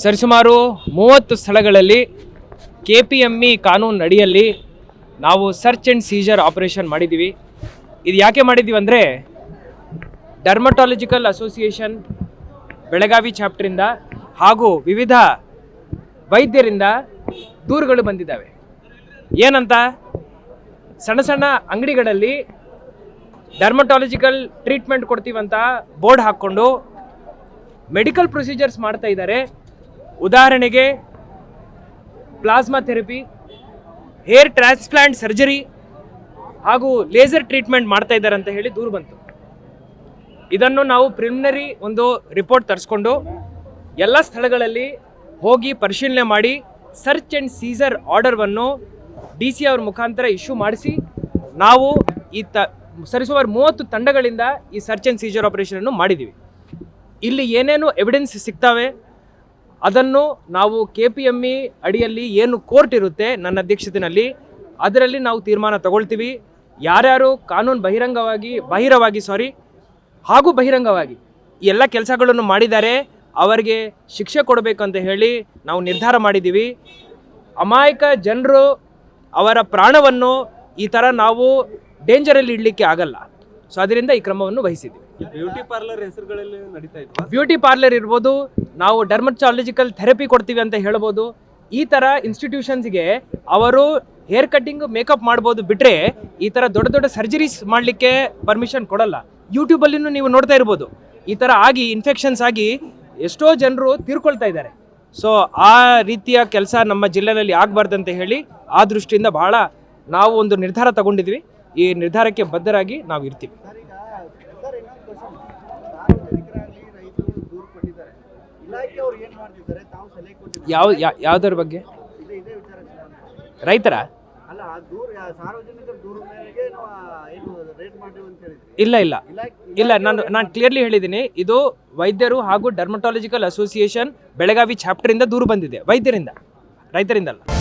ಸರಿಸುಮಾರು 30 ಸ್ಥಳಗಳಲ್ಲಿ KPME ಕಾನೂನು ಅಡಿಯಲ್ಲಿ ನಾವು ಸರ್ಚ್ ಆ್ಯಂಡ್ ಸೀಜರ್ ಆಪರೇಷನ್ ಮಾಡಿದ್ದೀವಿ. ಇದು ಯಾಕೆ ಮಾಡಿದ್ದೀವಿ ಅಂದರೆ ಡರ್ಮಟಾಲಜಿಕಲ್ ಅಸೋಸಿಯೇಷನ್ ಬೆಳಗಾವಿ ಚಾಪ್ಟರಿಂದ ಹಾಗೂ ವಿವಿಧ ವೈದ್ಯರಿಂದ ದೂರುಗಳು ಬಂದಿದ್ದಾವೆ. ಏನಂತ, ಸಣ್ಣ ಸಣ್ಣ ಅಂಗಡಿಗಳಲ್ಲಿ ಡರ್ಮಟಾಲಜಿಕಲ್ ಟ್ರೀಟ್ಮೆಂಟ್ ಕೊಡ್ತೀವಂತ ಬೋರ್ಡ್ ಹಾಕ್ಕೊಂಡು ಮೆಡಿಕಲ್ ಪ್ರೊಸೀಜರ್ಸ್ ಮಾಡ್ತಾ ಇದ್ದಾರೆ. ಉದಾಹರಣೆಗೆ plasma therapy, hair transplant surgery ಹಾಗೂ ಲೇಸರ್ ಟ್ರೀಟ್ಮೆಂಟ್ ಮಾಡ್ತಾ ಇದ್ದಾರೆ ಅಂತ ಹೇಳಿ ದೂರು ಬಂತು. ಇದನ್ನು ನಾವು ಪ್ರಿಲಿಮಿನರಿ ಒಂದು ರಿಪೋರ್ಟ್ ತರಿಸ್ಕೊಂಡು ಎಲ್ಲ ಸ್ಥಳಗಳಲ್ಲಿ ಹೋಗಿ ಪರಿಶೀಲನೆ ಮಾಡಿ ಸರ್ಚ್ ಆ್ಯಂಡ್ ಸೀಸರ್ ಆರ್ಡರ್ವನ್ನು DC ಅವ್ರ ಮುಖಾಂತರ ಇಶ್ಯೂ ಮಾಡಿಸಿ ನಾವು ಸರಿಸುಮಾರು 30 ತಂಡಗಳಿಂದ ಈ ಸರ್ಚ್ ಆ್ಯಂಡ್ ಸೀಜರ್ ಆಪರೇಷನನ್ನು ಮಾಡಿದ್ದೀವಿ. ಇಲ್ಲಿ ಏನೇನು ಎವಿಡೆನ್ಸ್ ಸಿಗ್ತವೆ ಅದನ್ನು ನಾವು KPME ಅಡಿಯಲ್ಲಿ ಏನು ಕೋರ್ಟ್ ಇರುತ್ತೆ ನನ್ನ ಅಧ್ಯಕ್ಷತೆಯಲ್ಲಿ ಅದರಲ್ಲಿ ನಾವು ತೀರ್ಮಾನ ತಗೊಳ್ತೀವಿ. ಯಾರ್ಯಾರು ಕಾನೂನು ಬಹಿರಂಗವಾಗಿ ಎಲ್ಲ ಕೆಲಸಗಳನ್ನು ಮಾಡಿದ್ದಾರೆ ಅವರಿಗೆ ಶಿಕ್ಷೆ ಕೊಡಬೇಕಂತ ಹೇಳಿ ನಾವು ನಿರ್ಧಾರ ಮಾಡಿದ್ದೀವಿ. ಅಮಾಯಕ ಜನರು ಅವರ ಪ್ರಾಣವನ್ನು ಈ ಥರ ನಾವು ಡೇಂಜರಲ್ಲಿ ಇಡಲಿಕ್ಕೆ ಆಗಲ್ಲ. ಸೊ ಅದರಿಂದ ಈ ಕ್ರಮವನ್ನು ವಹಿಸಿದ್ದೀವಿ. ಬ್ಯೂಟಿ ಪಾರ್ಲರ್ ಹೆಸರುಗಳಲ್ಲಿ ನಡೀತಾ ಇತ್ತು. ಬ್ಯೂಟಿ ಪಾರ್ಲರ್ ಇರ್ಬೋದು, ನಾವು ಡರ್ಮಟಾಲಜಿಕಲ್ ಥೆರಪಿ ಕೊಡ್ತೀವಿ ಅಂತ ಹೇಳ್ಬೋದು. ಈ ಥರ ಇನ್ಸ್ಟಿಟ್ಯೂಷನ್ಸ್ಗೆ ಅವರು ಹೇರ್ ಕಟ್ಟಿಂಗ್ ಮೇಕಪ್ ಮಾಡ್ಬೋದು ಬಿಟ್ಟರೆ ಈ ಥರ ದೊಡ್ಡ ದೊಡ್ಡ ಸರ್ಜರೀಸ್ ಮಾಡಲಿಕ್ಕೆ ಪರ್ಮಿಷನ್ ಕೊಡಲ್ಲ. ಯೂಟ್ಯೂಬಲ್ಲಿನೂ ನೀವು ನೋಡ್ತಾ ಇರ್ಬೋದು, ಈ ಥರ ಆಗಿ ಇನ್ಫೆಕ್ಷನ್ಸ್ ಆಗಿ ಎಷ್ಟೋ ಜನರು ತೀರ್ಕೊಳ್ತಾ ಇದ್ದಾರೆ. ಸೊ ಆ ರೀತಿಯ ಕೆಲಸ ನಮ್ಮ ಜಿಲ್ಲೆಯಲ್ಲಿ ಆಗಬಾರ್ದಂತ ಹೇಳಿ ಆ ದೃಷ್ಟಿಯಿಂದ ಬಹಳ ನಾವು ಒಂದು ನಿರ್ಧಾರ ತಗೊಂಡಿದ್ವಿ. ಈ ನಿರ್ಧಾರಕ್ಕೆ ಬದ್ಧರಾಗಿ ನಾವು ಇರ್ತೀವಿ. ಯಾವುದರ ಬಗ್ಗೆ? ರೈತರ ಇಲ್ಲ ನಾನು ಕ್ಲಿಯರ್ಲಿ ಹೇಳಿದ್ದೀನಿ. ಇದು ವೈದ್ಯರು ಹಾಗೂ ಡರ್ಮಟಾಲಜಿಕಲ್ ಅಸೋಸಿಯೇಷನ್ ಬೆಳಗಾವಿ ಚಾಪ್ಟರಿಂದ ದೂರು ಬಂದಿದೆ, ವೈದ್ಯರಿಂದ, ರೈತರಿಂದಲ್ಲ.